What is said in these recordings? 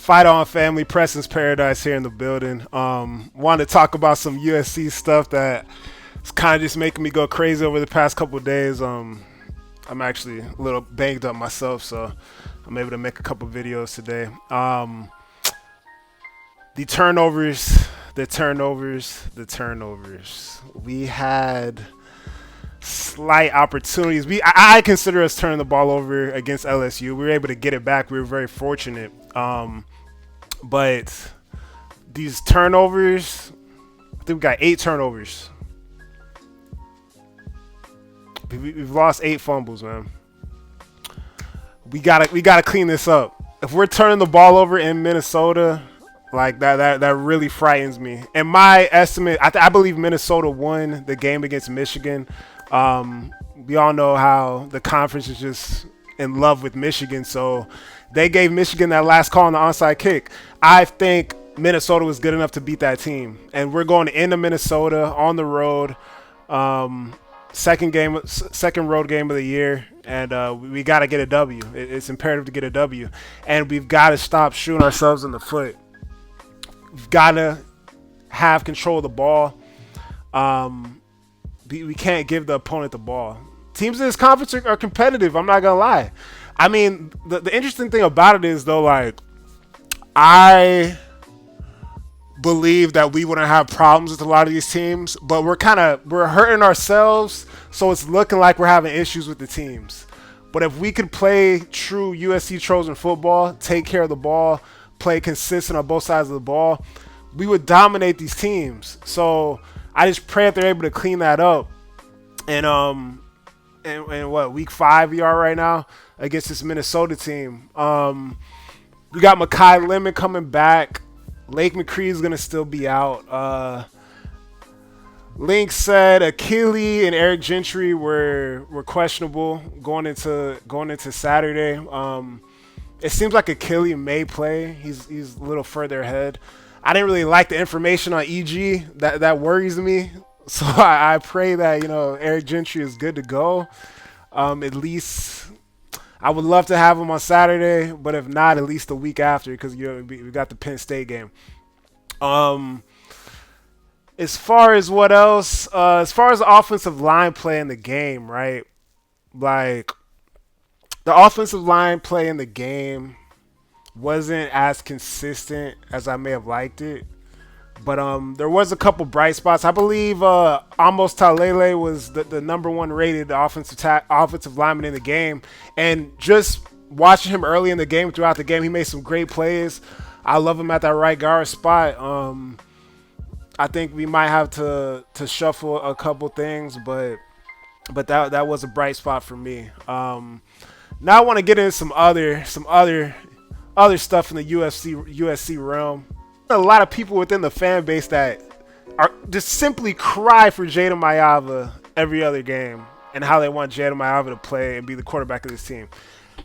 Fight on family, Preston's Paradise here in the building. Wanted to talk about some USC stuff that is kind of just making me go crazy over the past couple of days. I'm actually a little banged up myself, so I'm able to make a couple videos today. The turnovers, the turnovers. We had slight opportunities. I consider us turning the ball over against LSU. We were able to get it back. We were very fortunate. But these turnovers, I think we got 8 turnovers. We've lost 8 fumbles, man. We gotta clean this up. If we're turning the ball over in Minnesota, like that really frightens me. And my estimate, I believe Minnesota won the game against Michigan. We all know how the conference is just in love with Michigan, so they gave Michigan that last call on the onside kick. I think Minnesota was good enough to beat that team, and we're going into Minnesota on the road. Second road game of the year, and we got to get a W. It's imperative to get a W, and we've got to stop shooting ourselves in the foot. We've got to have control of the ball. We can't give the opponent the ball. Teams in this conference are competitive. I'm not gonna lie. I mean, the interesting thing about it is though, like, I believe that we wouldn't have problems with a lot of these teams, but we're hurting ourselves, so it's looking like we're having issues with the teams. But if we could play true USC Trojan football, take care of the ball, play consistent on both sides of the ball, we would dominate these teams. So I just pray that they're able to clean that up. And what, week 5 we are right now against this Minnesota team. We got Mekhi Lemon coming back. Lake McCree is gonna still be out. Link said Achille and Eric Gentry were questionable going into Saturday. It seems like Achille may play. He's a little further ahead. I didn't really like the information on EG. That worries me. So I pray that Eric Gentry is good to go. At least I would love to have him on Saturday, but if not, at least the week after, because we got the Penn State game. As far as what else, as far as the offensive line play in the game, right? Like, the offensive line play in the game wasn't as consistent as I may have liked it. But there was a couple bright spots. I believe Amos Talele was the number 1 rated offensive lineman in the game. And just watching him early in the game, throughout the game, he made some great plays. I love him at that right guard spot. I think we might have to shuffle a couple things, but that was a bright spot for me. Now I want to get into some other stuff in the USC realm. A lot of people within the fan base that are just simply cry for Jada Mayava every other game and how they want Jada Mayava to play and be the quarterback of this team.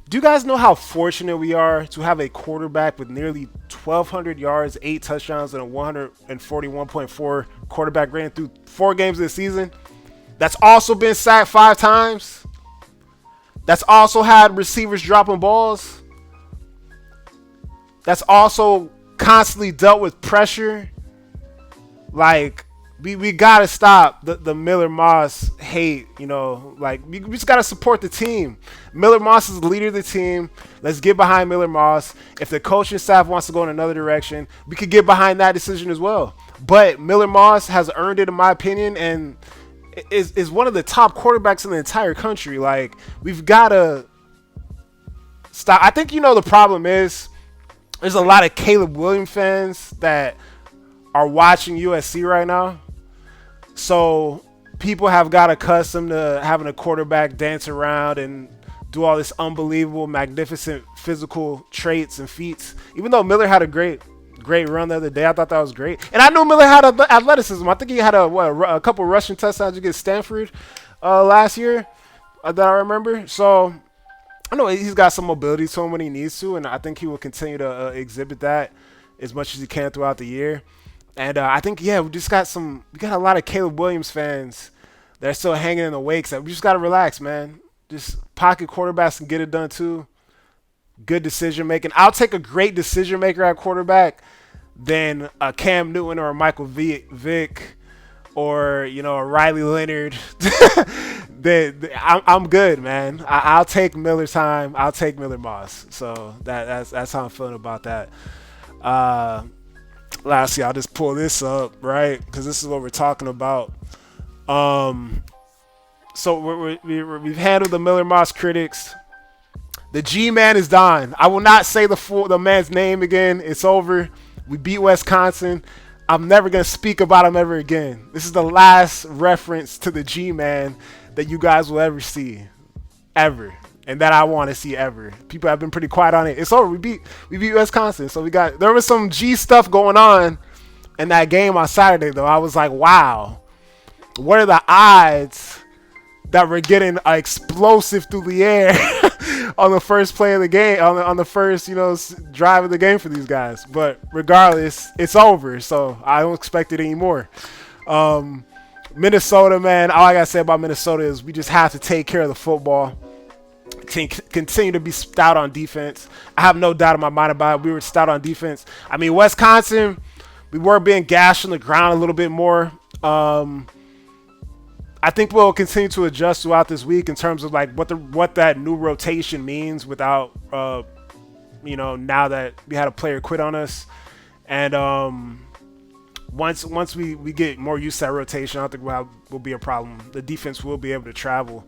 Do you guys know how fortunate we are to have a quarterback with nearly 1,200 yards, 8 touchdowns, and a 141.4 quarterback rating through 4 games this season? That's also been sacked 5 times. That's also had receivers dropping balls. That's also constantly dealt with pressure. Like, we gotta stop the Miller Moss hate. Like, we just gotta support the team. Miller Moss is the leader of the team. Let's get behind Miller Moss. If the coaching staff wants to go in another direction, we could get behind that decision as well. But Miller Moss has earned it, in my opinion, and is one of the top quarterbacks in the entire country. Like, we've gotta stop. I think the problem is, there's a lot of Caleb Williams fans that are watching USC right now. So people have got accustomed to having a quarterback dance around and do all this unbelievable, magnificent physical traits and feats. Even though Miller had a great run the other day, I thought that was great. And I knew Miller had athleticism. I think he had a couple rushing touchdowns against Stanford last year that I remember. So I know he's got some mobility to him when he needs to, and I think he will continue to exhibit that as much as he can throughout the year. And I think, we got a lot of Caleb Williams fans that are still hanging in the wakes. We just got to relax, man. Just pocket quarterbacks can get it done too. good decision making. I'll take a great decision maker at quarterback than a Cam Newton or a Michael Vick or a Riley Leonard. I'm good, man. I'll take Miller time. I'll take Miller Moss. So that's how I'm feeling about that. Uh, Lastly, I'll just pull this up, right? Because this is what we're talking about. Um, so we've handled the Miller Moss critics. The G man is done. I will not say the man's name again. It's over. We beat Wisconsin. I'm never gonna speak about him ever again. This is the last reference to the G man that you guys will ever see, ever, and that I want to see ever. People have been pretty quiet on it. It's over. We beat Wisconsin. So there was some G stuff going on in that game on Saturday though. I was like, wow, what are the odds that we're getting explosive through the air on the first play of the game, on the first drive of the game for these guys? But regardless, it's over, so I don't expect it anymore. Minnesota, man, all I gotta say about Minnesota is we just have to take care of the football, continue to be stout on defense. I have no doubt in my mind about it. We were stout on defense. I mean, Wisconsin, we were being gashed on the ground a little bit more. I think we'll continue to adjust throughout this week in terms of like what that new rotation means without now that we had a player quit on us. And once we get more used to that rotation, I don't think will be a problem. The defense will be able to travel.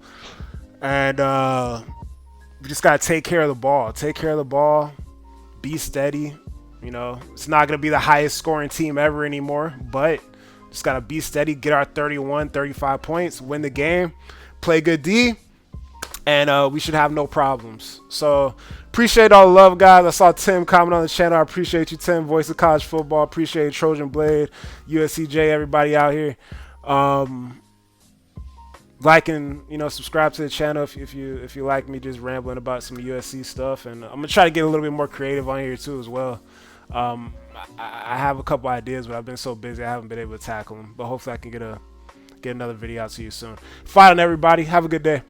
And we just gotta take care of the ball. Take care of the ball. Be steady. It's not gonna be the highest scoring team ever anymore, but just got to be steady, get our 31, 35 points, win the game, play good D, and we should have no problems. So appreciate all the love, guys. I saw Tim comment on the channel. I appreciate you, Tim, voice of college football. Appreciate Trojan Blade, USCJ, everybody out here. Like and subscribe to the channel if you like me just rambling about some USC stuff, and I'm gonna try to get a little bit more creative on here too as well. I have a couple ideas, but I've been so busy I haven't been able to tackle them. But hopefully I can get another video out to you soon. Fight on, everybody. Have a good day.